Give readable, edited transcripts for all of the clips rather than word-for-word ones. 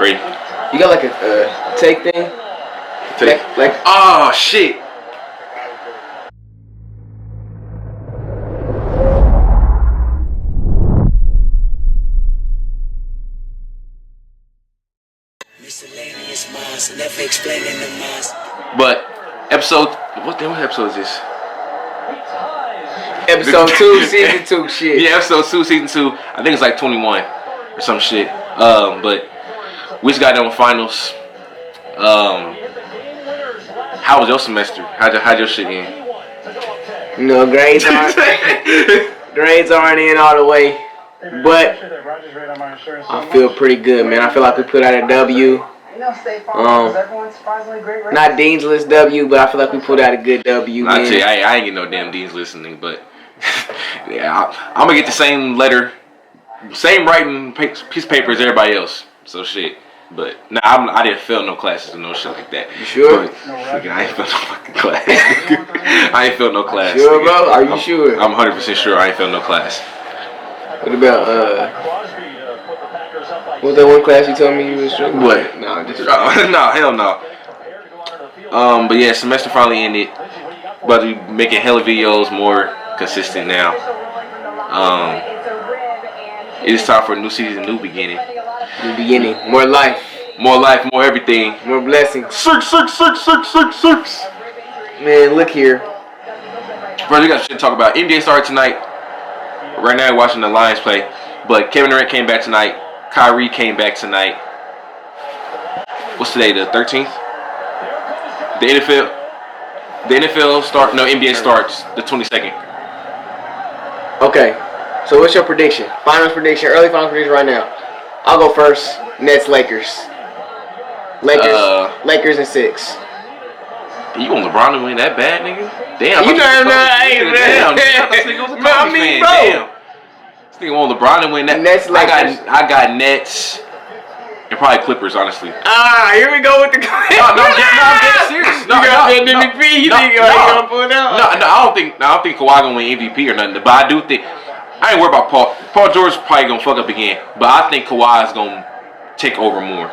Ready? You got like a take thing? Take. Like oh shit. Miscellaneous minds, never explaining the minds. But episode, what episode is this? episode 2, season 2 shit. Yeah, episode 2, season 2. I think it's like 21 or some shit. But we just got done with finals. How was your semester? How'd your shit end? You know, grades aren't in all the way, but I feel pretty good, man. I feel like we put out a W. Not Dean's List W, but I feel like we put out a good W. I tell you, I ain't get no damn Dean's listening, but yeah, I'm gonna get the same letter, same writing piece of paper as everybody else. So shit. But nah, I didn't fail no classes or no shit like that. You sure? But, I ain't failed no fucking class. I ain't failed no class. Sure, bro? Are you sure? I'm 100% sure I ain't failed no class. What about what's that one class you told me you was struggling? What? No, just no, hell no. But yeah, semester finally ended. But we making hella videos more consistent now. It is time for a new season, new beginning. New beginning, more life, more everything, more blessings. Six. Man, look here. First, we got shit to talk about. NBA started tonight. Right now, we're watching the Lions play. But Kevin Durant came back tonight. Kyrie came back tonight. What's today? The 13th. The NFL start. No, NBA starts the 22nd. Okay, so what's your prediction? Finals prediction, early finals prediction right now. I'll go first. Nets, Lakers. Lakers in 6. You want LeBron to win that bad, nigga? Damn. You know Damn. This nigga was a Kobe fan. Damn. This nigga want LeBron to win that. Nets, Lakers. I got Nets and probably Clippers, honestly. Here we go with the Clippers. No, I'm dead serious. No, you got that MVP. You think you're gonna pull it out? No, I don't think Kawhi gonna win MVP or nothing. But I do think I ain't worried about Paul. Paul George probably gonna fuck up again. But I think Kawhi is gonna take over more.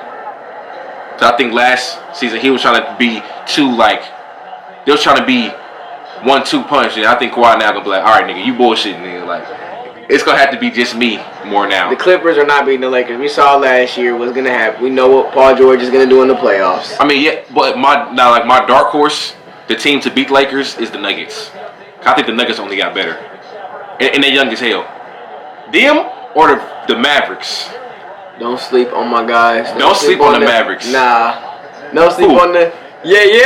So I think last season he was trying to be they was trying to be 1-2 punch, and I think Kawhi now gonna be like, all right, nigga, you bullshitting, nigga. Like, it's gonna have to be just me more now. The Clippers are not beating the Lakers. We saw last year what's gonna happen. We know what Paul George is gonna do in the playoffs. I mean, yeah, but my dark horse, the team to beat the Lakers is the Nuggets. I think the Nuggets only got better, and they're young as hell. Them or the Mavericks. Don't sleep on my guys. Don't sleep on the Mavericks. Nah. Don't sleep on the... Hey,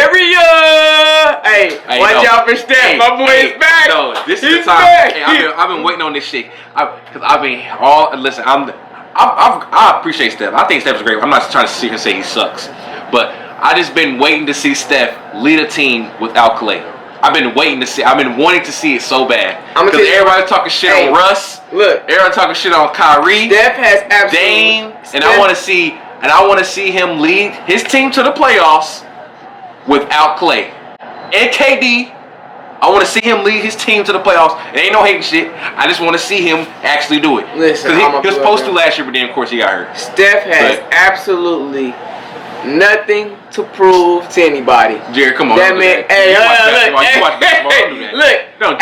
watch out for Steph. My boy is back. No, this is He's the time. Back. Hey, I've been waiting on this shit. Listen, I appreciate Steph. I think Steph is great. I'm not trying to sit here and say he sucks. But I just been waiting to see Steph lead a team without Clay. I've been wanting to see it so bad. Because everybody talking shit on Russ. Look. Everybody talking shit on Kyrie. Steph has absolutely... Dame. And I want to see him lead his team to the playoffs without Clay. And KD. I want to see him lead his team to the playoffs. It ain't no hating shit. I just want to see him actually do it. Listen, because he was supposed to last year, but then of course he got hurt. Steph has absolutely nothing to prove to anybody. Jared, come on. That man, look. Don't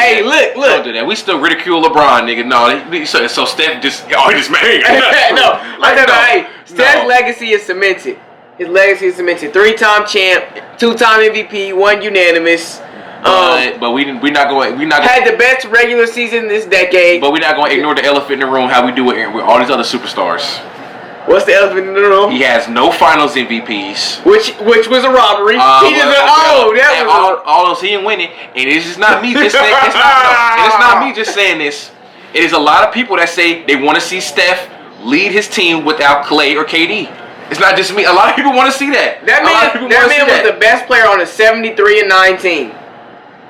do that. We still ridicule LeBron, nigga. No, so Steph just, he's mad. Steph's legacy is cemented. His legacy is cemented. 3-time champ, 2-time MVP, 1 unanimous. But we're not going. Had the best regular season this decade. But we're not going to ignore the elephant in the room. How we do it with all these other superstars. What's the elephant in the room? He has no Finals MVPs, which was a robbery. All those he didn't win it, and it's just not me just saying. It's not me just saying this. It is a lot of people that say they want to see Steph lead his team without Clay or KD. It's not just me. A lot of people want to see that. That man was the best player on a 73-9 team.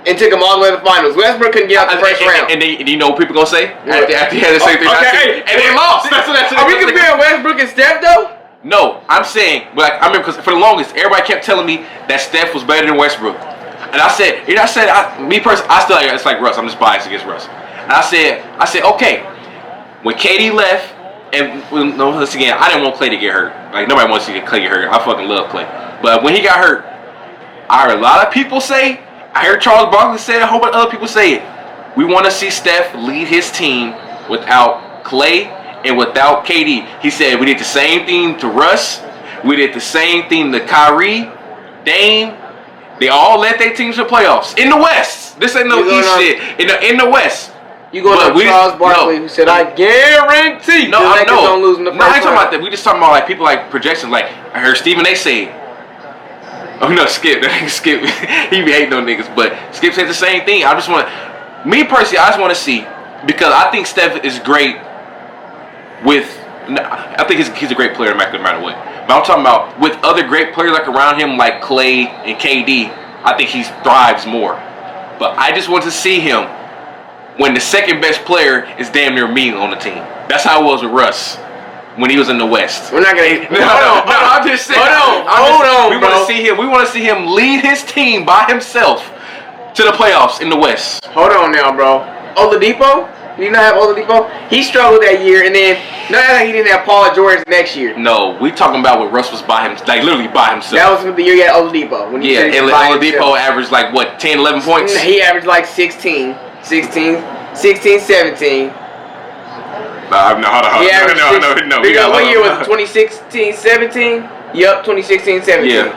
And took him all the way to the finals. Westbrook couldn't get out the first round. And you know what people gonna say? After he had the same thing. And they lost. Are we comparing Westbrook and Steph though? No, I'm saying, but I remember because for the longest, everybody kept telling me that Steph was better than Westbrook. And I said, me personally, I still it's like Russ. I'm just biased against Russ. And I said, okay, when KD left, And once again, I didn't want Clay to get hurt. Like nobody wants to get Clay get hurt. I fucking love Clay. But when he got hurt, I heard a lot of people say. I heard Charles Barkley say it. A whole bunch of other people say it. We want to see Steph lead his team without Clay and without KD. He said we did the same thing to Russ. We did the same thing to Kyrie, Dame. They all led their teams to playoffs in the West. This ain't no East shit. In the West. You going to Charles Barkley who said, I guarantee no, I know. Don't lose in the first I ain't talking round. about that. We just talking about like people like projections. Like I heard Stephen A. say, oh no, Skip. Skip. He be hating on niggas. But Skip said the same thing. I just want me personally, I just want to see because I think Steph is great with I think he's a great player no matter what. But I'm talking about with other great players like around him like Clay and KD, I think he thrives more. But I just want to see him when the second best player is damn near me on the team. That's how it was with Russ when he was in the West. We're not gonna. I'm just saying. Hold on, we want to see him. We want to see him lead his team by himself to the playoffs in the West. Hold on now, bro. Oladipo? Did you not have Oladipo? He struggled that year, and then not like he didn't have Paul George next year. No, we talking about when Russ was by him, like literally by himself. That was the year he had Oladipo. When and Oladipo averaged like what, 10, 11 points? He averaged like 16, 17. No. What year was it? 2016, 17? Yup, 2016, 17. Yeah.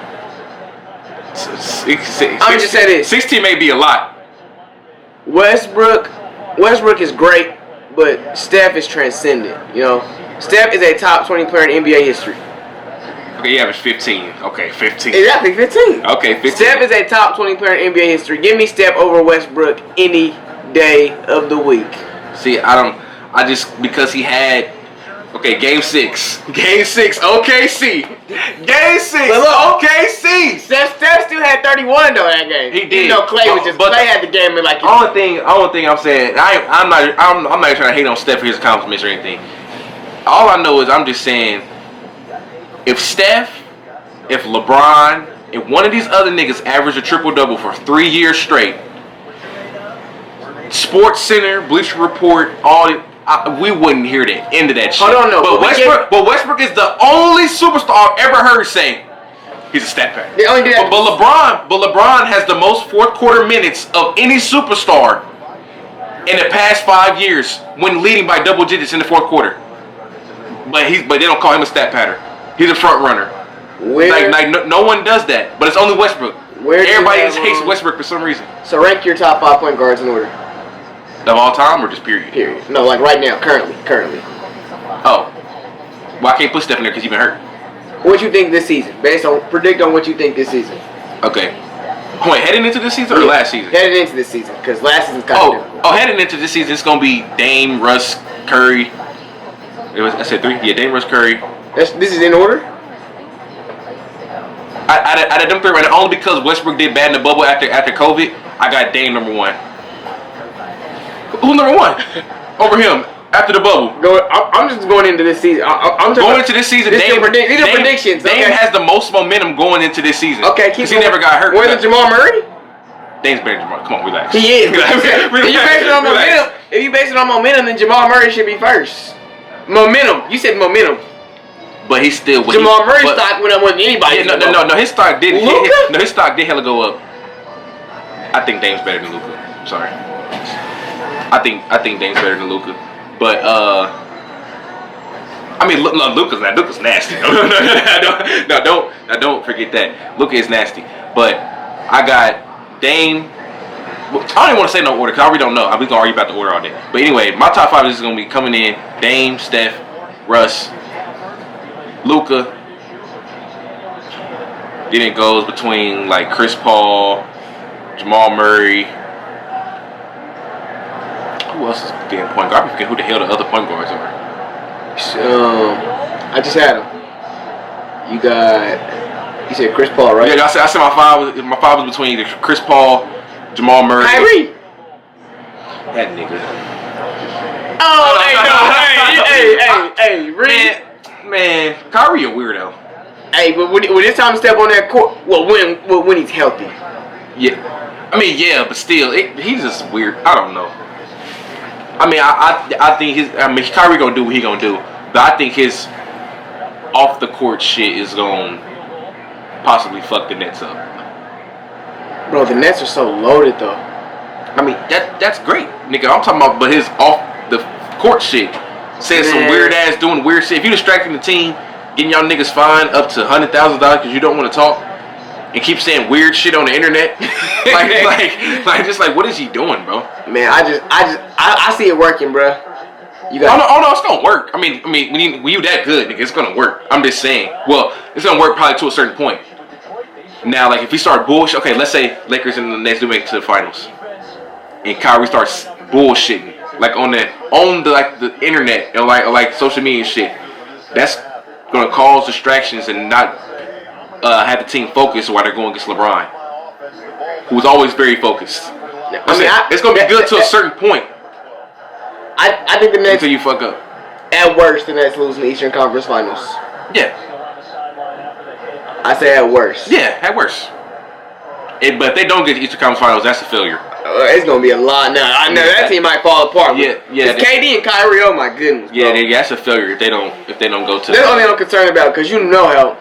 I'm just saying this. 16 may be a lot. Westbrook is great, but Steph is transcendent. You know, Steph is a top 20 player in NBA history. Okay, he averaged 15. Okay, 15. Exactly, 15. Okay, 15. Steph is a top 20 player in NBA history. Give me Steph over Westbrook any day of the week. See, because he had, Game 6, OKC. Game 6, OKC. Steph still had 31 though that game. He did. You know, Clay had the game in like. Only thing I'm saying, I'm not trying to hate on Steph for his accomplishments or anything. All I know is I'm just saying, if LeBron, if one of these other niggas average a triple-double for 3 years straight, Sports Center, Bleacher Report, we wouldn't hear the end of that shit. Hold on, no. But Westbrook is the only superstar I've ever heard say he's a stat pattern. They only do that. But LeBron has the most fourth quarter minutes of any superstar in the past 5 years when leading by double digits in the fourth quarter. But they don't call him a stat pattern. He's a front runner. No one does that. But it's only Westbrook. Everybody just hates Westbrook for some reason. So rank your top 5 point guards in order. Of all time or just period? Period. No, like right now, currently. Oh. Well, I can't put Steph in there because he's been hurt. What you think this season? Predict on what you think this season. Okay. Wait, heading into this season or last season? Heading into this season, because last season's kind of difficult. Heading into this season, it's going to be Dame, Russ, Curry. I said 3? Yeah, Dame, Russ, Curry. This is in order? I had them 3 right now, only because Westbrook did bad in the bubble after COVID. I got Dame number 1. Who's number 1 over him after the bubble? I'm just going into this season. I'm going into this season. These are predictions. Dame has the most momentum going into this season. Okay, because he never got hurt. More than Jamal Murray? Dame's better than Jamal. Come on, relax. He is. If you base it on momentum, then Jamal Murray should be first. Momentum. You said momentum. But he's still. Jamal Murray's stock went up more than anybody. Yeah, no. His stock did. His stock did hella go up. I think Dame's better than Luka. Sorry. I think Dame's better than Luka. But I mean, Luka's nasty. Don't forget that. Luka is nasty. But I got Dame. I don't even want to say no order because I already don't know. I'm just gonna argue about the order all day. But anyway, my top 5 is gonna be coming in: Dame, Steph, Russ, Luka. Then it goes between like Chris Paul, Jamal Murray. Who else is getting point guard? I forget who the hell the other point guards are. I just had them. You said Chris Paul, right? Yeah, I said my 5 was between either Chris Paul, Jamal Murray. Kyrie. That nigga. Hey, Reed. Man, Kyrie a weirdo. Hey, but when it's time to step on that court, when he's healthy. Yeah, I mean, yeah, but still, he's just weird. I don't know. I mean, I think Kyrie gonna do what he gonna do, But I think his off the court shit is going to possibly fuck the Nets up. Bro, the Nets are so loaded though. I mean, that's great, nigga. I'm talking about, but his off the court shit, saying some weird ass, doing weird shit. If you distracting the team, getting y'all niggas fined up to $100,000 because you don't want to talk, and keep saying weird shit on the internet, like, what is he doing, bro? Man, I see it working, bro. You got. Oh no, it's gonna work. I mean, when you that good, nigga, it's gonna work. I'm just saying. Well, it's gonna work probably to a certain point. Now, like if we start bullshit, okay, let's say Lakers and the Nets do make it to the finals, and Kyrie starts bullshitting, like on the internet and like social media and shit. That's gonna cause distractions and not have the team focus while they're going against LeBron, who's always very focused. It's gonna be good to a certain point. I think the Nets until you fuck up. At worst, the Nets lose in the Eastern Conference Finals. Yeah. I say at worst. Yeah, at worst. But if they don't get the Eastern Conference Finals, that's a failure. It's gonna be a lot now. I know that team might fall apart. Yeah. It's KD and Kyrie. Oh my goodness. Bro. Yeah, that's a failure if they don't go to. That's the only thing I'm concerned about because you know how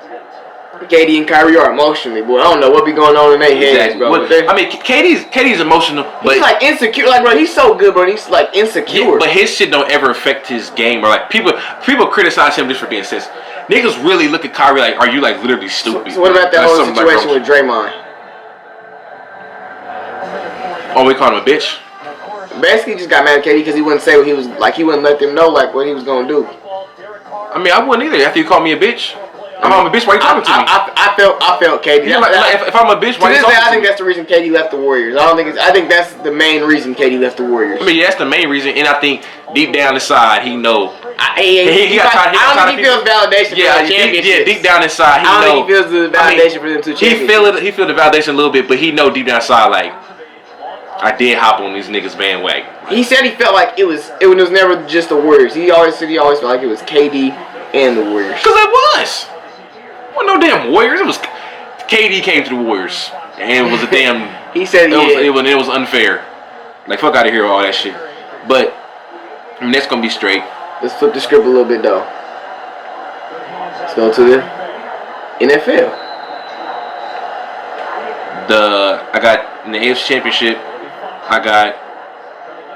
KD and Kyrie are emotionally, boy. I don't know what be going on in their heads, bro. I mean, KD's emotional, but he's like insecure. Like, bro, he's so good, bro. He's like insecure. Yeah, but his shit don't ever affect his game, or like people criticize him just for being sensitive. Niggas really look at Kyrie like, are you like literally stupid? So what about that whole situation with Draymond? Oh, we called him a bitch. Basically, just got mad at KD because he wouldn't say what he was like. He wouldn't let them know like what he was gonna do. I mean, I wouldn't either. After you called me a bitch. If I'm a bitch, why you talking to me? I felt KD. Yeah, if I'm a bitch, why you talking to me? I think that's the reason KD left the Warriors. I think that's the main reason KD left the Warriors. I mean, yeah, that's the main reason, and I think deep down inside he know. I don't think he feels validation for the championship. Yeah, deep down inside he know. I don't think he feels the validation for them two championships. He feel the validation a little bit, but he know deep down inside like, I did hop on these niggas bandwagon. He said he felt like it was never just the Warriors. He always felt like it was KD and the Warriors. Cause it was. Well, no damn Warriors. It was KD came to the Warriors, and it was a damn. He said it was unfair. Like fuck out of here with all that shit. But I mean, that's gonna be straight. Let's flip the script a little bit though. Let's go to the NFL. I got in the AFC Championship. I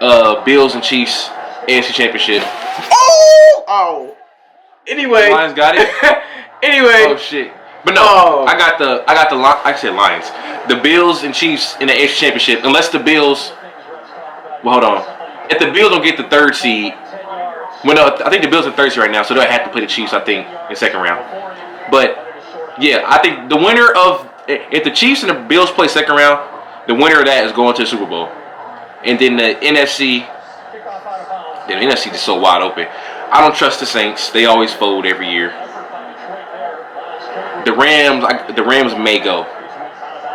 got Bills and Chiefs AFC Championship. Oh. Anyway. Lions got it. Anyway. Oh shit. But no, I got the I said Lions. The Bills and Chiefs in the AFC Championship. Unless the Bills. Well, hold on. If the Bills don't get the third seed, well, no, I think the Bills are third seed right now, so they'll have to play the Chiefs. I think in the second round. But yeah, I think the winner of if the Chiefs and the Bills play second round, the winner of that is going to the Super Bowl. And then the NFC is so wide open. I don't trust the Saints. They always fold every year. The Rams may go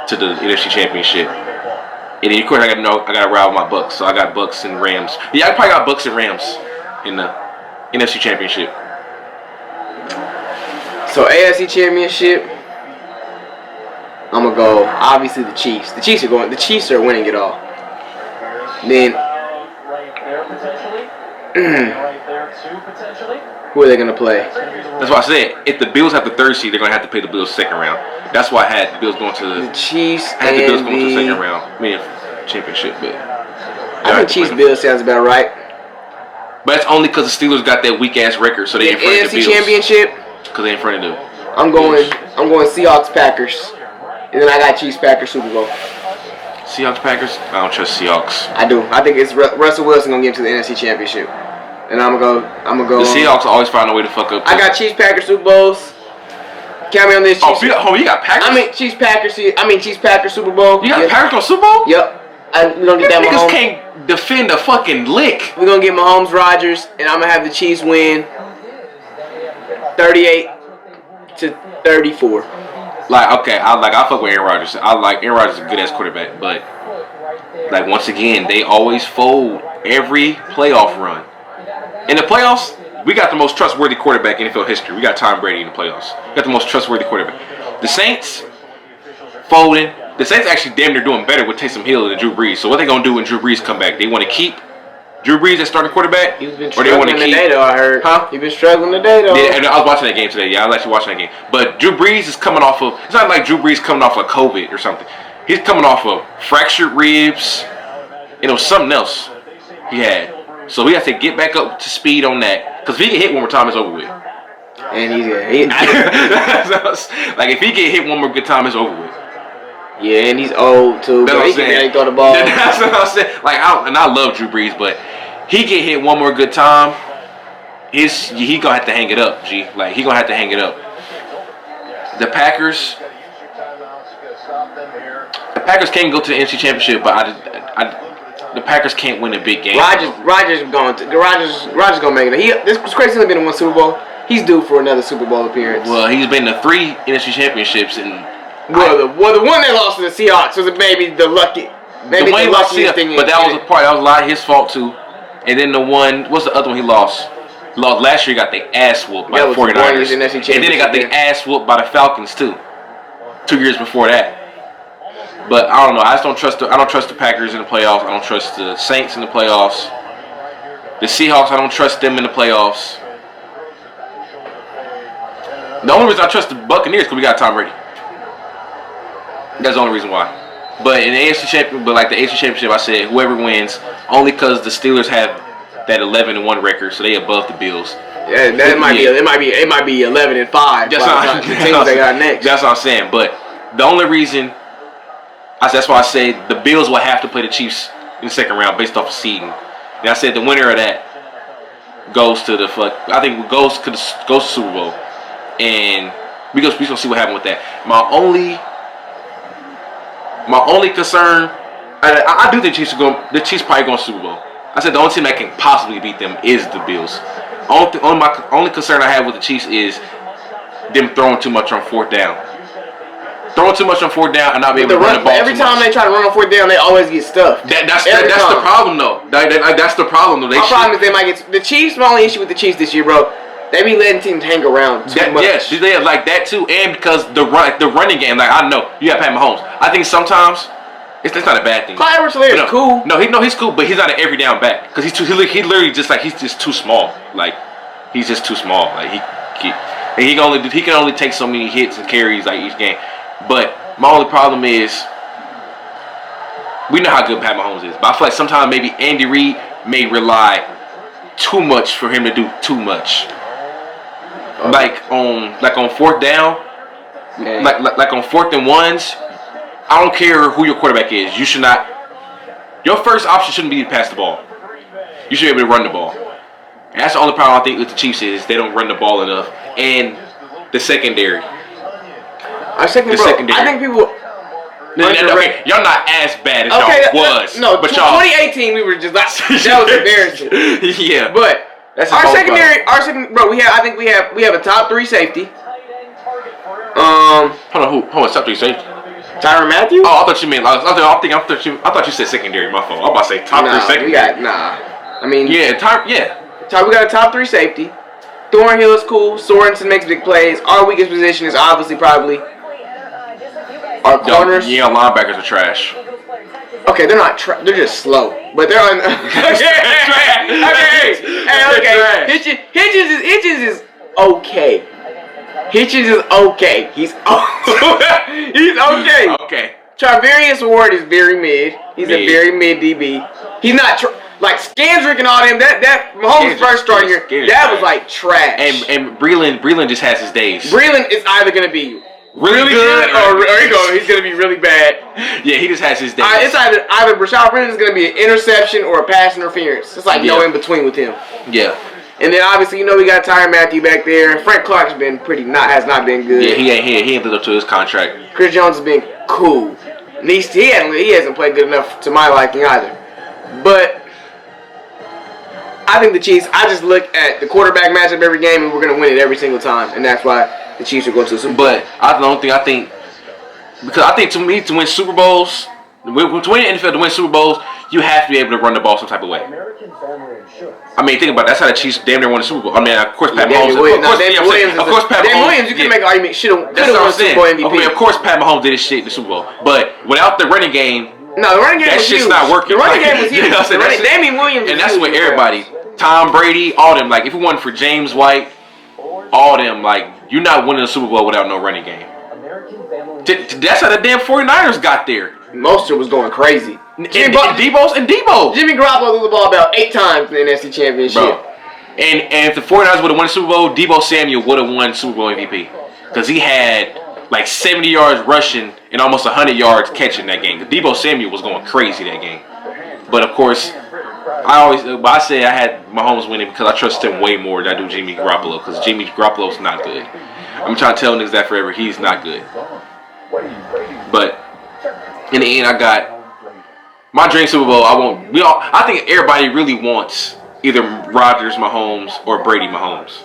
to the NFC Championship. And then of course I gotta ride with my Bucks. So I got Bucks and Rams. Yeah, I probably got Bucks and Rams in the NFC Championship. So AFC Championship, I'm gonna go obviously the Chiefs. The Chiefs are winning it all. Then who are they gonna play? That's why I said if the Bills have the third seed, they're gonna have to play the Bills second round. That's why I had the Bills going to the Chiefs. I had the Bills going to the second round. I mean championship, but I think Chiefs Bills sounds about right. But that's only because the Steelers got that weak ass record, so they in front of the AFC Bills. Championship. Because they in front of them. I'm going Seahawks Packers, and then I got Chiefs Packers Super Bowl. Seahawks Packers? I don't trust Seahawks. I do. I think it's Russell Wilson gonna get to the NFC Championship, and I'm gonna go. The Seahawks always find a way to fuck up. I got Chiefs Packers Super Bowls. Count me on this. Chiefs. You got Packers? Chiefs Packers Super Bowl. You got Packers on Super Bowl? Yep. We gonna get that niggas Mahomes. Can't defend a fucking lick. We're gonna get Mahomes, Rodgers, and I'm gonna have the Chiefs win 38-34. Like, okay, I fuck with Aaron Rodgers. Aaron Rodgers is a good ass quarterback, but like once again, they always fold every playoff run. In the playoffs, we got the most trustworthy quarterback in NFL history. We got Tom Brady in the playoffs. We got the most trustworthy quarterback. The Saints folding. The Saints actually damn near doing better with Taysom Hill than Drew Brees. So what they gonna do when Drew Brees come back? They want to keep Drew Brees as starting quarterback? He's been struggling today, though, I heard. Huh? He's been struggling today, though. Yeah, and I was watching that game today. Yeah, I was actually watching that game. But Drew Brees is coming off of... It's not like Drew Brees coming off of COVID or something. He's coming off of fractured ribs. It was something else he had. So we have to get back up to speed on that. Because if he get hit one more time, it's over with. And he's like, if he get hit one more good time, it's over with. Yeah, and he's old, too. That's what I'm saying. He throw the ball. That's what I'm saying. Like, I love Drew Brees, but he get hit one more good time, he gonna have to hang it up, G. Like, he gonna have to hang it up. The Packers can't go to the NFC Championship, but the Packers can't win a big game. Rodgers gonna make it. This was crazy. He's been in one Super Bowl. He's due for another Super Bowl appearance. Well, he's been to 3 NFC Championships, and the one they lost to the Seahawks was maybe the luckiest thing. But that was a lot of his fault too. And then the one, what's the other one he lost? Lost last year. He got the ass whooped by the 49ers, and then they got the ass whooped by the Falcons too. 2 years before that. But I don't know. I don't trust the Packers in the playoffs. I don't trust the Saints in the playoffs. The Seahawks, I don't trust them in the playoffs. The only reason I trust the Buccaneers is because we got Tom Brady. That's the only reason why. But in the AFC Championship, I said whoever wins, only because the Steelers have that 11-1 record, so they above the Bills. Yeah, it might be 11-5. That's the teams they got next. That's what I'm saying. But the only reason, that's why I said the Bills will have to play the Chiefs in the second round based off of seeding. And I said the winner of that goes to goes to Super Bowl, and we gonna see what happens with that. My only concern, I do think the Chiefs probably going to Super Bowl. I said the only team that can possibly beat them is the Bills. Only concern I have with the Chiefs is them throwing too much on fourth down. Throwing too much on fourth down and not being able to run the ball. Every time they try to run on fourth down, they always get stuffed. That's the problem, though. That's the problem, though. My problem is they might get the Chiefs. My only issue with the Chiefs this year, bro, they be letting teams hang around too much. Yes, they have like that too, and because the running game, like I know you got Pat Mahomes. I think sometimes it's not a bad thing. Clyde Edwards-Helaire is cool. No, he's cool, but he's not an every down back because he's literally just he's just too small. Like he's just too small. Like he can only take so many hits and carries like each game. But my only problem is we know how good Pat Mahomes is, but I feel like sometimes maybe Andy Reid may rely too much for him to do too much. Like on fourth down, like on 4th and 1s, I don't care who your quarterback is. You should not. Your first option shouldn't be to pass the ball. You should be able to run the ball. And that's the only problem I think with the Chiefs is they don't run the ball enough. And the secondary. Secondary. I think people. Okay, y'all not as bad as y'all was. No, but 2018 we were just that was embarrassing. Yeah, but. Our secondary, bro. I think we have a top 3 safety. Hold on, top 3 safety? Tyrann Mathieu. Oh, I thought you meant. I thought you said secondary. My fault. I was about to say top 3 secondary. We got we got a top 3 safety. Thornhill is cool. Sorensen makes big plays. Our weakest position is obviously probably our corners. Yeah, linebackers are trash. Okay, they're not. They're just slow, but they're on. Okay. Hitchens is okay. Hitchens is okay. He's okay. Okay. Charvarius Ward is very mid. He's a very mid DB. He's not like Scandrick and all them. That Mahomes' first starting year, that was like trash. And Breland just has his days. Breland is either gonna be really good or he's gonna be really bad. Yeah, he just has his days. It's either Rashad Breland is gonna be an interception or a pass interference. It's like no in between with him. Yeah. And then obviously we got Tyrann Mathieu back there. Frank Clark's been has not been good. Yeah, he ain't lived up to his contract. Chris Jones has been cool. And he hasn't played good enough to my liking either. But I think the Chiefs. I just look at the quarterback matchup every game, and we're gonna win it every single time, and that's why the Chiefs are going to the Super Bowl. But because I think to win Super Bowls, to win the NFL, to win Super Bowls, you have to be able to run the ball some type of way. I mean, think about it. That's how the Chiefs damn near won the Super Bowl. I mean, of course, Pat Mahomes. Dan Williams, you can make an argument. Could have won Super Bowl MVP. Okay, of course, Pat Mahomes did his shit in the Super Bowl. But without the running game, No, the running game that was shit's huge. not working. The running game was huge. You know what I'm saying? Damien Williams and was that's huge what in the everybody, playoffs. Tom Brady, all them. Like if it wasn't for James White, all them, like you're not winning the Super Bowl without no running game. That's how the damn 49ers got there. Mostert was going crazy. And Debo. Jimmy Garoppolo threw the ball about 8 times in the NFC Championship. Bro. And if the 49ers would have won the Super Bowl, Debo Samuel would have won Super Bowl MVP. Because he had like 70 yards rushing and almost 100 yards catching that game. Debo Samuel was going crazy that game. But of course, I say I had Mahomes winning because I trust him way more than I do Jimmy Garoppolo. Because Jimmy Garoppolo's not good. I'm trying to tell niggas that forever. He's not good. But in the end, I got my dream Super Bowl. I think everybody really wants either Rodgers Mahomes or Brady Mahomes.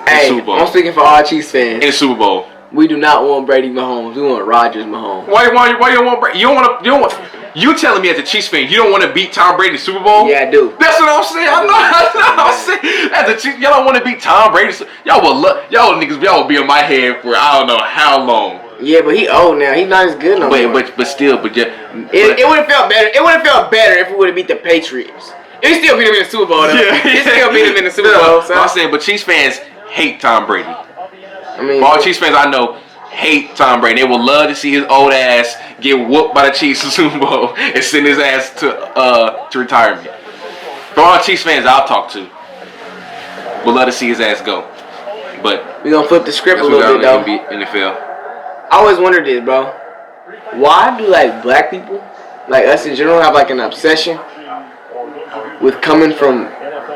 Hey, Super Bowl. I'm speaking for all Chiefs fans. In the Super Bowl. We do not want Brady Mahomes. We want Rodgers Mahomes. Why you don't want Brady? You don't want. You telling me as a Chiefs fan you don't want to beat Tom Brady in the Super Bowl? Yeah, I do. That's what I'm saying. I know. I'm saying as a Chiefs, y'all don't want to beat Tom Brady. Y'all will be on my head for I don't know how long. Yeah, but he old now. He's not as good no more. But still, it would have felt better. It would have felt better if we would have beat the Patriots. It still beat them in the Super Bowl. Though. Yeah. It still beat them in the Super Bowl. So. I'm saying, but Chiefs fans hate Tom Brady. I mean, all Chiefs fans I know hate Tom Brady. They would love to see his old ass get whooped by the Chiefs in the Super Bowl and send his ass to retirement. For all Chiefs fans I'll talk to, would love to see his ass go. But we're gonna flip the script a little bit though. NFL. I always wondered this, bro. Why do like black people, like us in general, have like an obsession with coming from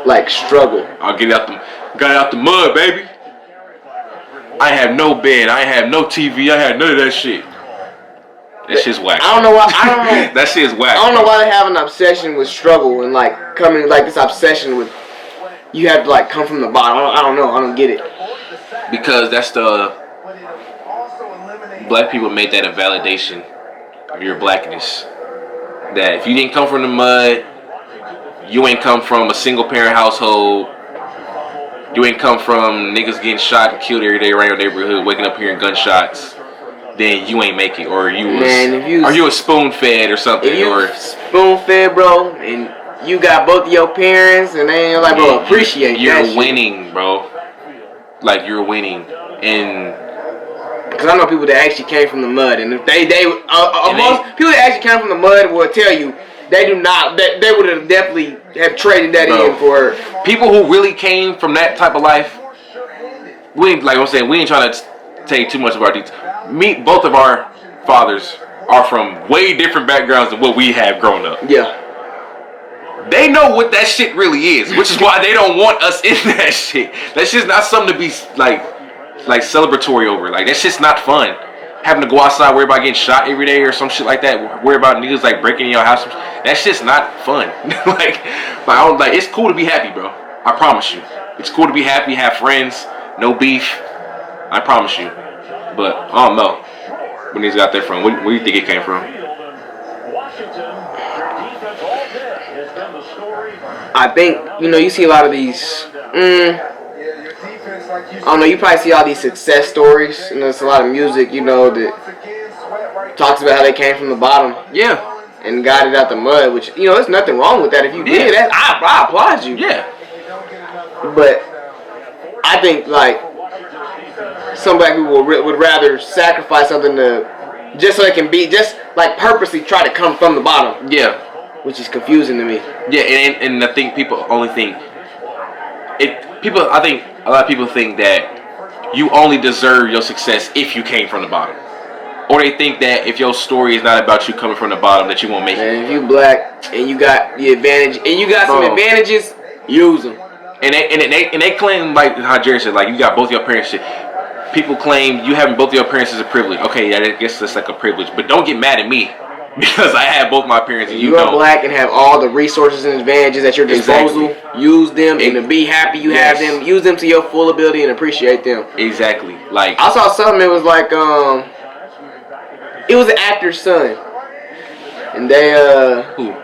like struggle? I'll got out the mud, baby. I ain't have no bed. I ain't have no TV. I had none of that shit. That shit's whack. I don't know why. I don't know. That shit's whack. I don't know why they have an obsession with struggle and like coming like this obsession with you have to like come from the bottom. I don't know. I don't get it. Because that's black people made that a validation of your blackness. That if you didn't come from the mud, you ain't come from a single parent household. You ain't come from niggas getting shot and killed every day around your neighborhood, waking up hearing gunshots. Then you ain't make it, or you was spoon fed or something, if you or spoon fed, bro, and you got both of your parents, and they ain't like, bro, appreciate you're that. You're winning, bro. Like you're winning, and because I know people that actually came from the mud, and if people that actually came from the mud will tell you they do not. They would have definitely have traded that in for people who really came from that type of life. We ain't trying to take too much of our details. Both of our fathers are from way different backgrounds than what we have grown up. Yeah. They know what that shit really is, which is why they don't want us in that shit. That shit's not something to be like celebratory over. Like that shit's not fun. Having to go outside, worry about getting shot every day or some shit like that. Worry about niggas like breaking in your house. That shit's not fun. It's cool to be happy, bro. I promise you. It's cool to be happy, have friends, no beef. I promise you. But I don't know when these got that from. Where do you think it came from? I think you see a lot of these. I don't know. You probably see all these success stories, and there's a lot of music, that talks about how they came from the bottom. Yeah. And got it out the mud, which there's nothing wrong with that. If you did that, I applaud you. Yeah. But I think like some black people would rather sacrifice something just so they can be just like purposely try to come from the bottom. Yeah. Which is confusing to me. Yeah, and I think people only think I think a lot of people think that you only deserve your success if you came from the bottom. Or they think that if your story is not about you coming from the bottom, that you won't make it. And if you black and you got the advantage and you got some advantages, use them. And they claim like how Jerry said, like you got both your parents. People claim you having both your parents is a privilege. Okay, I guess that's like a privilege, but don't get mad at me because I have both my parents and you don't. You're black and have all the resources and advantages at your disposal. Exactly. Use them and to be happy you have them. Use them to your full ability and appreciate them. Exactly. Like I saw something. It was like it was an actor's son, and they who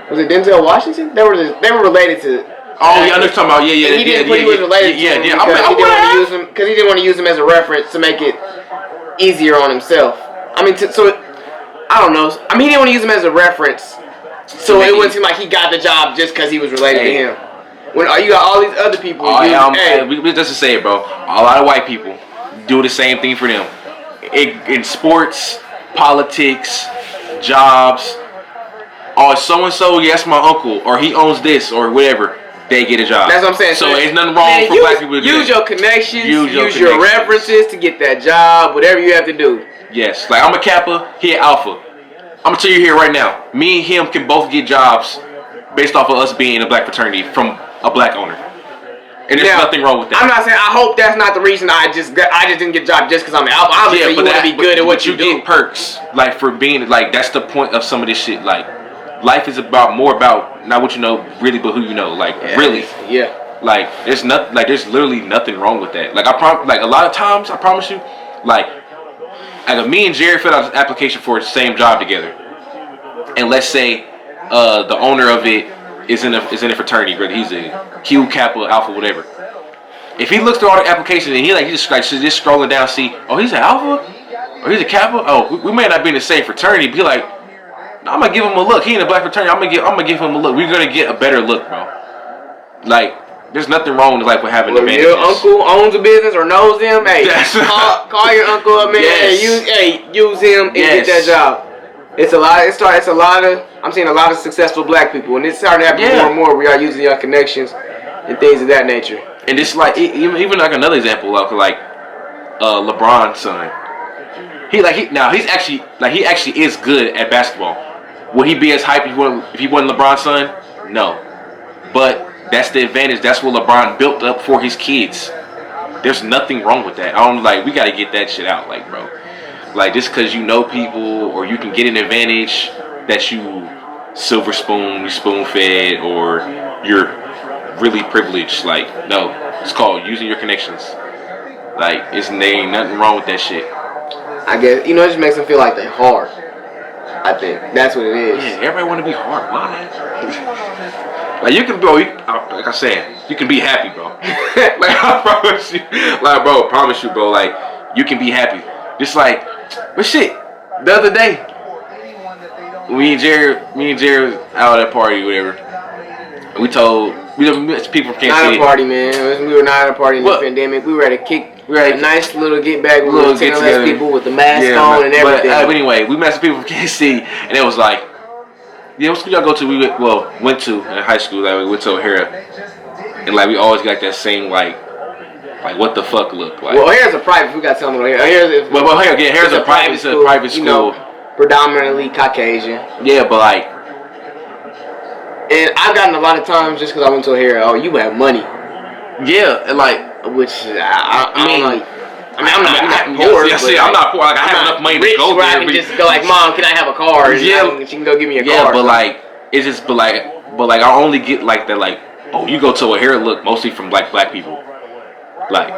was it Denzel Washington? They were related to. Oh yeah, I know you're talking about. Yeah. He didn't put he was related to him because he didn't want to use him as a reference to make it easier on himself. I mean, so I don't know. I mean, he didn't want to use him as a reference, so it wouldn't seem like he got the job just because he was related to him. When you got all these other people, we just to say it, bro. A lot of white people do the same thing for them. In sports, politics, jobs. Oh, so and so, yes, my uncle, or he owns this, or whatever. They get a job. That's what I'm saying. So there's nothing wrong for black people to do. Use your connections, use your references to get that job, whatever you have to do. Yes, like I'm a Kappa, he an Alpha. I'm gonna tell you here right now. Me and him can both get jobs based off of us being in a black fraternity from a black owner, and there's nothing wrong with that. I'm not saying. I hope that's not the reason I just didn't get a job just because I'm an Alpha. Obviously, you want to be good at what you do. Get perks like for being like that's the point of some of this shit. Like life is more about not what you know really, but who you know. Like really, yeah. Like there's nothing. Like there's literally nothing wrong with that. Like like a lot of times, I promise you, like me and Jerry filled out an application for the same job together, and let's say the owner of it is in a fraternity, whether he's a Q, Kappa, Alpha, whatever. If he looks through all the applications and he's just scrolling down, see, oh, he's an Alpha, or he's a Kappa. Oh, we may not be in the same fraternity. Be like, no, I'm gonna give him a look. He in a black fraternity. I'm gonna give him a look. We're gonna get a better look, bro. Like, there's nothing wrong with with having advantages. Your uncle owns a business or knows him. Hey, call your uncle up, man. Yes. Use him and get that job. It's a lot of. I'm seeing a lot of successful black people, and it's starting to happen more and more. We are using your connections and things of that nature. And it's like even like another example like LeBron's son. He actually is good at basketball. Would he be as hyped if he wasn't LeBron's son? No. But that's the advantage. That's what LeBron built up for his kids. There's nothing wrong with that. We gotta get that shit out, like, bro. Like, just because you know people or you can get an advantage that you silver spoon, you spoon fed, or you're really privileged. Like, no, it's called using your connections. Like, there ain't nothing wrong with that shit. I guess, it just makes them feel like they're hard. I think that's what it is. Yeah, everybody want to be hard. Why? Like, you can, bro, like I said, you can be happy, bro. Like, I promise you. Like, bro, promise you, bro. Like, you can be happy. Just like, but shit, the other day, me and Jerry was out at a party, whatever. We met people from Kansas Not City. a party, man. We were not at a party in the pandemic. We were at a nice little get back with 10 less people with the mask on and everything. But anyway, we met some people from Kansas City, and it was like, yeah, what school y'all go to? We went to in high school. Like, we went to O'Hara, and like we always got that same like what the fuck look like. Well, O'Hara's a private. We got something O'Hara. Here's a private school. Predominantly Caucasian. Yeah, but like, and I've gotten a lot of times just because I went to O'Hara. Oh, you have money. Yeah, and like, which I'm not poor. I'm not poor. Like, I have enough money to go where there. I can just go like, Mom, can I have a car? And she can go give me a car. Yeah, but like, it's just, but like, I only get like that. Like, oh, you go to O'Hara look mostly from like black people. Like,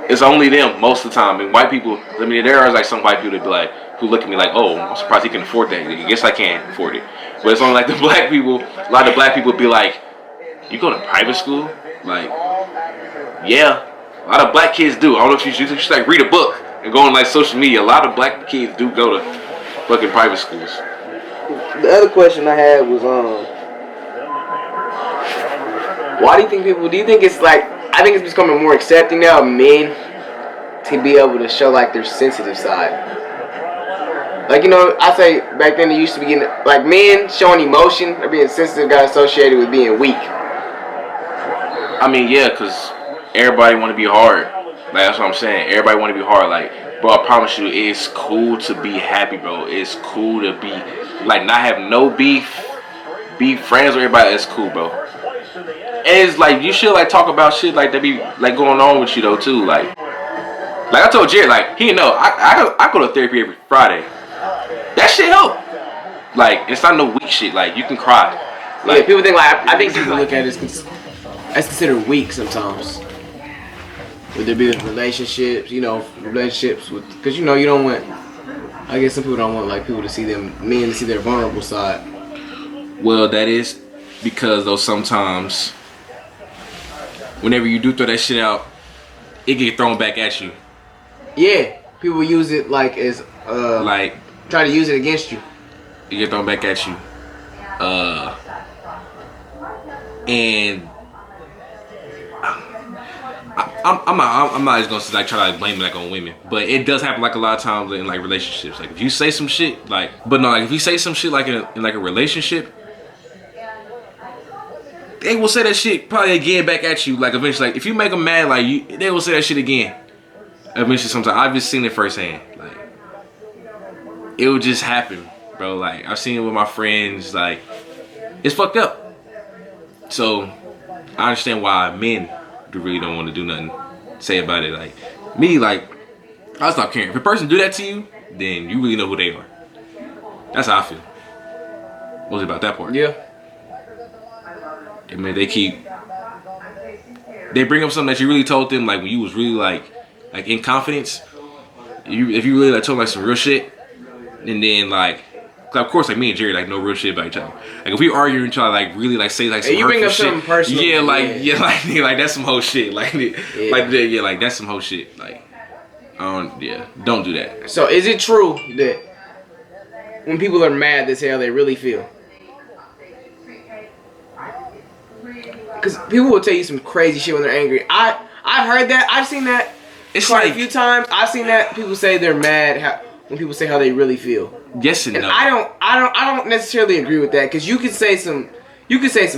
it's only them most of the time. And white people, I mean, there are like some white people that be like, who look at me like, oh, I'm surprised he can afford that. I guess I can afford it. But it's only like the black people. A lot of black people be like, you go to private school? Like, yeah. A lot of black kids do. I don't know if you should like read a book and go on like social media. A lot of black kids do go to fucking private schools. The other question I had was, why do you think it's like, I think it's becoming more accepting now of men to be able to show like their sensitive side. Like, I say back then they used to be getting, like, men showing emotion or being sensitive got associated with being weak. I mean, yeah, because everybody want to be hard. Like, that's what I'm saying. Everybody want to be hard. Like, bro, I promise you, it's cool to be happy, bro. It's cool to be, like, not have no beef. Be friends with everybody. That's cool, bro. And it's like, you should, like, talk about shit like that be, like, going on with you, though, too. Like I told Jared, like, he know, I go to therapy every Friday. That shit help. Like, it's not no weak shit. Like, you can cry. Like, yeah, people think like, I think people look at it as considered weak sometimes. With there being relationships, with, because you don't want, I guess some people don't want like people to see men to see their vulnerable side. Well, that is because though sometimes, whenever you do throw that shit out, it get thrown back at you. Yeah, people use it like as Try to use it against you. It get thrown back at you. And I'm not just gonna like try to blame it like on women, but it does happen like a lot of times in like relationships. Like if you say some shit like, but no, like if you say some shit like in like a relationship, they will say that shit probably again back at you. Like eventually, like if you make them mad, like they will say that shit again. Eventually, sometimes I've just seen it firsthand. Like it will just happen, bro. Like I've seen it with my friends. Like it's fucked up. So I understand why men really don't want to do nothing, say about it. Like me, like I stop caring. If a person do that to you, then you really know who they are. That's how I feel. Mostly about that part. Yeah. I mean, they bring up something that you really told them, like when you was really like in confidence. If you really like told like some real shit, and then like, of course, like me and Jerry like know real shit about each other. Like if we argue and try to like really like say like some you bring hurtful up something shit, personal, like that's some whole shit. Like like that's some whole shit. Like don't do that. So is it true that when people are mad, that's how they really feel? Because people will tell you some crazy shit when they're angry. I've heard that. I've seen that. It's quite like a few times. I've seen that people say they're mad when people say how they really feel. Yes and no. I don't necessarily agree with that, because you could say some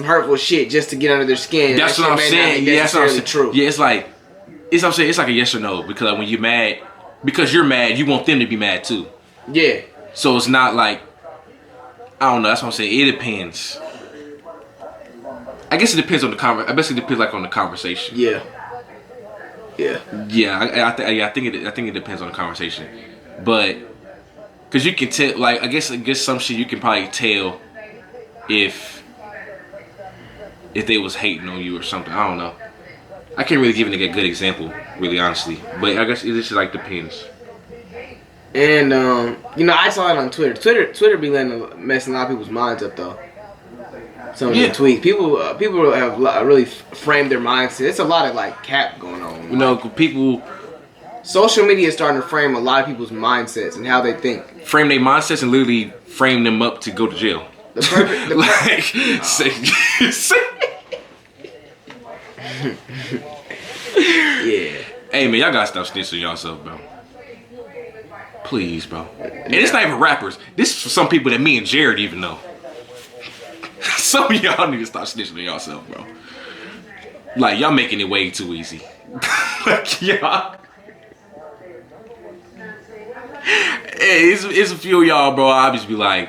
hurtful shit just to get under their skin. That's what I'm saying. Yeah, that's what I'm saying. True. Yeah, it's like what I'm saying. It's like a yes or no, because like, when you're mad, because you're mad, you want them to be mad too. Yeah. So it's not like, I don't know. That's what I'm saying. It depends. I guess it depends on the I guess it depends like on the conversation. Yeah. Yeah. Yeah. I think it depends on the conversation, but because you can tell, like I guess some shit you can probably tell if they was hating on you or something. I don't know. I can't really give a nigga a good example, really honestly, but I guess it just like depends. And I saw it on Twitter. Twitter be messing a lot of people's minds up though. Some of the tweets, people have really framed their mindset. It's a lot of like cap going on. You know, people. Social media is starting to frame a lot of people's mindsets and how they think. Frame their mindsets and literally frame them up to go to jail. Yeah. Hey man, y'all gotta stop snitching yourself, bro. Please, bro. And it's not even rappers. This is for some people that me and Jared even know. Some of y'all need to stop snitching on yourself, bro. Like y'all making it way too easy. Like y'all. Hey, it's a few of y'all, bro. I just be like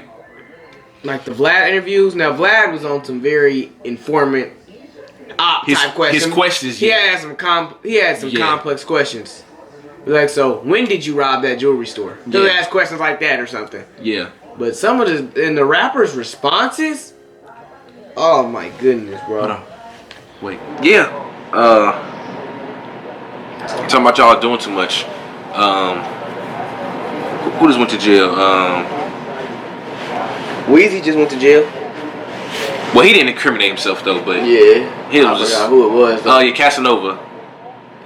the Vlad interviews. Now Vlad was on some very informant type questions. His questions. He had some complex questions. Like, so when did you rob that jewelry store? He'll ask questions like that or something. Yeah. But some of the rappers' responses. Oh my goodness, bro. Hold on. Wait. Yeah. Talking about y'all doing too much. Who just went to jail? Weezy just went to jail. Well, he didn't incriminate himself though, but I forgot who it was. Oh yeah, Casanova.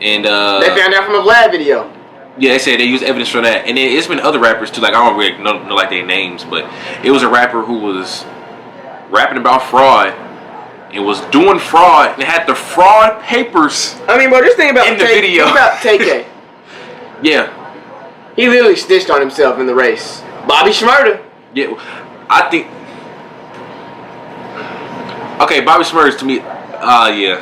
And they found out from a Vlad video. Yeah, they said they used evidence for that, and it's been other rappers too. Like I don't really know like their names, but it was a rapper who was rapping about fraud. It was doing fraud and had the fraud papers. I mean, bro, just think about in the video. Think about TK. Yeah. He literally stitched on himself in the race. Bobby Shmurda. Yeah, I think. Okay, Bobby Shmurda to me. Yeah.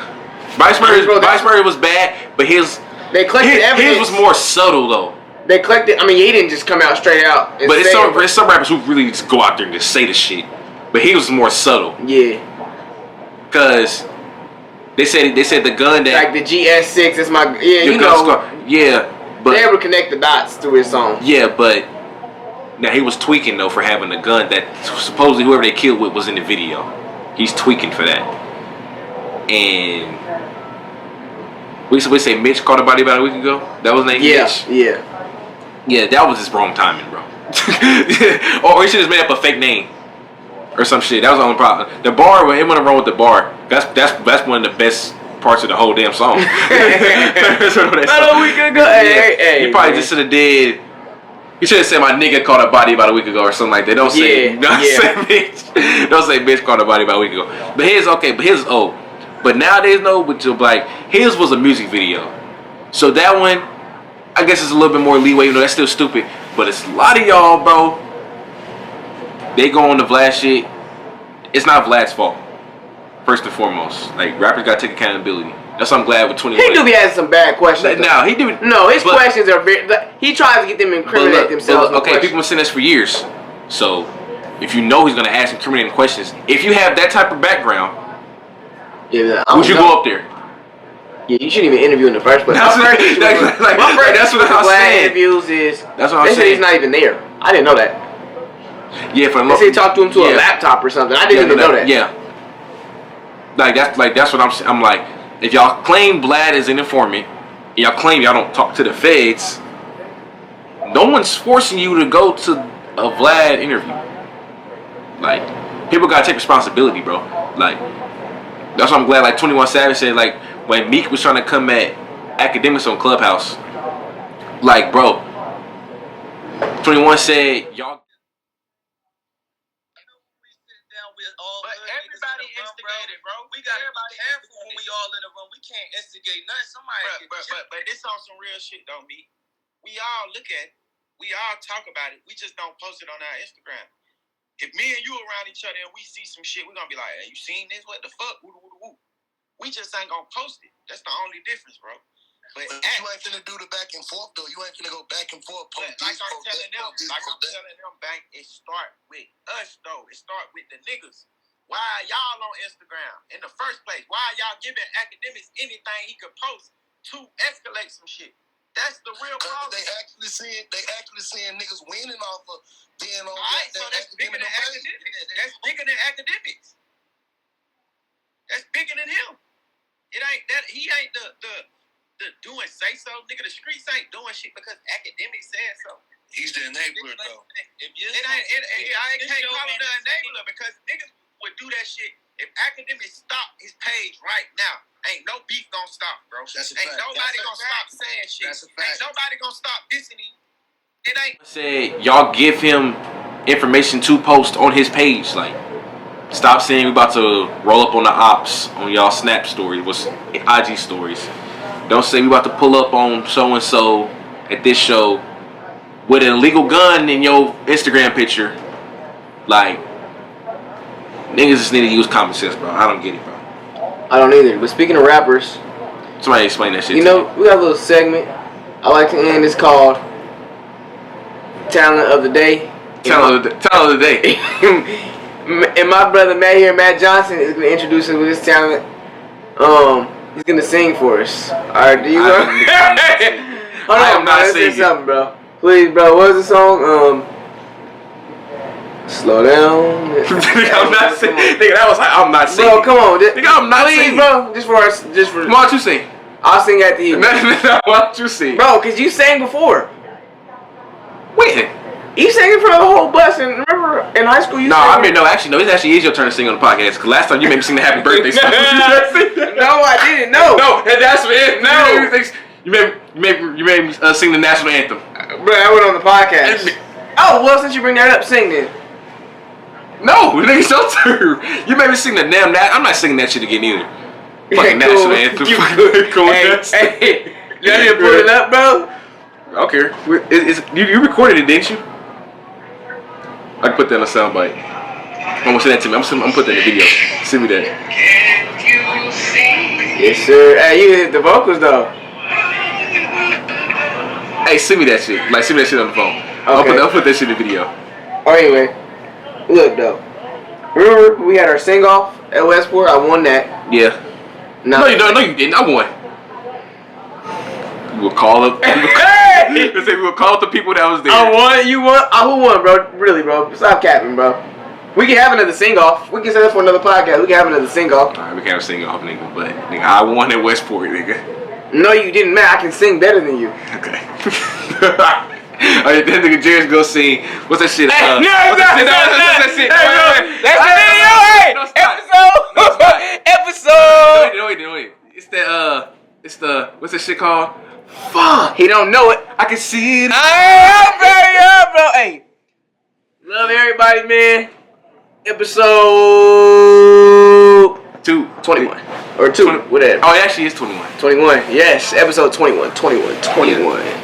Bobby Shmurda was bad, but they collected evidence. His was more subtle though. They collected. I mean, he didn't just come out straight out. But it's some rappers who really just go out there and just say the shit. But he was more subtle. Yeah. Cause they said the gun that like the GS6 is my you know. Yeah. But they able to connect the dots through his song. Yeah, but now he was tweaking though for having a gun that supposedly whoever they killed with was in the video. He's tweaking for that. And we say Mitch caught a body about a week ago. That was named Mitch. Yeah, that was just wrong timing, bro. Or he should have made up a fake name or some shit. That was the only problem. The bar, it went wrong with the bar. That's one of the best parts of the whole damn song. About a week ago. Hey, he probably just should have did You should have said my nigga caught a body about a week ago or something like that. Don't say, say bitch. Don't say bitch caught a body about a week ago. But his okay, but his is old. But nowadays, no, with like his was a music video. So that one, I guess it's a little bit more leeway. You know, that's still stupid. But it's a lot of y'all, bro. They go on the Vlad shit. It's not Vlad's fault. First and foremost, like rappers gotta take accountability. That's why I'm glad with 21. He do be asking some bad questions. No, he do. No, his questions are very. He tries to get them to incriminate themselves. Okay, people have been saying this for years. So if you know he's gonna ask incriminating questions, if you have that type of background, would you go up there? Yeah, you shouldn't even interview in the first place. That's my first that's what I'm saying. Interviews is that's what I'm saying. They say he's not even there. I didn't know that. Yeah, for they say talk to him to a laptop or something. I didn't even know that. Yeah. That's what I'm like. If y'all claim Vlad is an informant, and y'all claim y'all don't talk to the feds, no one's forcing you to go to a Vlad interview. Like, people gotta take responsibility, bro. Like, that's why I'm glad. Like 21 Savage said, like when Meek was trying to come at Akademiks on Clubhouse, like, bro, 21 said y'all. But everybody instigated, bro. We gotta be careful when we all in the room. We can't instigate nothing. Somebody but this on some real shit, though, me. We all look at it. We all talk about it. We just don't post it on our Instagram. If me and you around each other and we see some shit, we're gonna be like, hey, you seen this? What the fuck? Woo, woo, woo. We just ain't gonna post it. That's the only difference, bro. But you ain't finna do the back and forth, though. You ain't finna go back and forth. Like I'm telling them, bank, it start with us, though. It start with the niggas. Why are y'all on Instagram in the first place? Why are y'all giving Akademiks anything he could post to escalate some shit? That's the real problem. They actually seeing niggas winning off of being on that. So that's bigger than Akademiks. That's bigger than Akademiks. That's bigger than him. It ain't that he ain't the doing say so, nigga. The streets ain't doing shit because Akademiks said so. He's the enabler, though. I can't call him the enabler because niggas would do that shit. If Akademiks stop his page right now, ain't no beef gonna stop, bro. Ain't nobody gonna stop saying shit. Ain't nobody gonna stop dissing him. It ain't. Say y'all give him information to post on his page, like. Stop saying we about to roll up on the ops on y'all Snap stories, what's IG stories. Don't say we about to pull up on so and so at this show with an illegal gun in your Instagram picture. Like, niggas just need to use common sense, bro. I don't get it, bro. I don't either. But speaking of rappers, somebody explain that shit. You know, we got a little segment I like to end. It's called Talent of the Day. Talent of the Day. And my brother Matt Johnson is going to introduce us with his talent. He's going to sing for us. Alright, do you want Hold on, bro. Let's say something, bro. Please, bro. What was the song? Slow down. I'm not singing. Nigga, that was like, I'm not singing. Bro, come on. Nigga, I'm not singing. Bro. Just for. Why don't you sing? I'll sing after you. Why don't you sing? Bro, because you sang before. Wait. You sang in front of the whole bus, and remember in high school you sang? No, it's actually is your turn to sing on the podcast, because last time you made me sing the happy birthday song. No, I didn't. No, that's it. No. You made me sing the national anthem. Bro, I went on the podcast. Oh, well, since you bring that up, sing then. No, it's your turn. You made me sing the damn I'm not singing that shit again either. Fucking national anthem. Cool. Hey, you didn't put it up, bro? I don't care. You recorded it, didn't you? I can put that on a soundbite. I'm gonna send that to me. I'm gonna put that in the video. Send me that. Yes, sir. Hey, you hit the vocals though. Hey, send me that shit. Like, send me that shit on the phone. Okay. I'll put that shit in the video. Oh, anyway, look though. Remember we had our sing off at Westport? I won that. Yeah. No, you didn't. I won. We will call up. We will call up the people that was there. I won. You won. Who won, bro? Really, bro? Stop capping, bro. We can have another sing off. We can set up for another podcast. We can have another sing off. Alright, we can have a sing off, nigga. But nigga, I won at Westport, nigga. No, you didn't, man. I can sing better than you. Okay. Alright, then nigga Jared's gonna sing. What's that shit? Hey, no, that's it. That's the video. Hey, episode. No, wait. It's the what's that shit called? Fuck. He don't know it. I can see it. I'm very up, bro. Hey, love everybody, man. Episode 21 or 2, 20. whatever. Oh, it actually is 21. 21. Yes, episode 21. Oh, you can go ahead and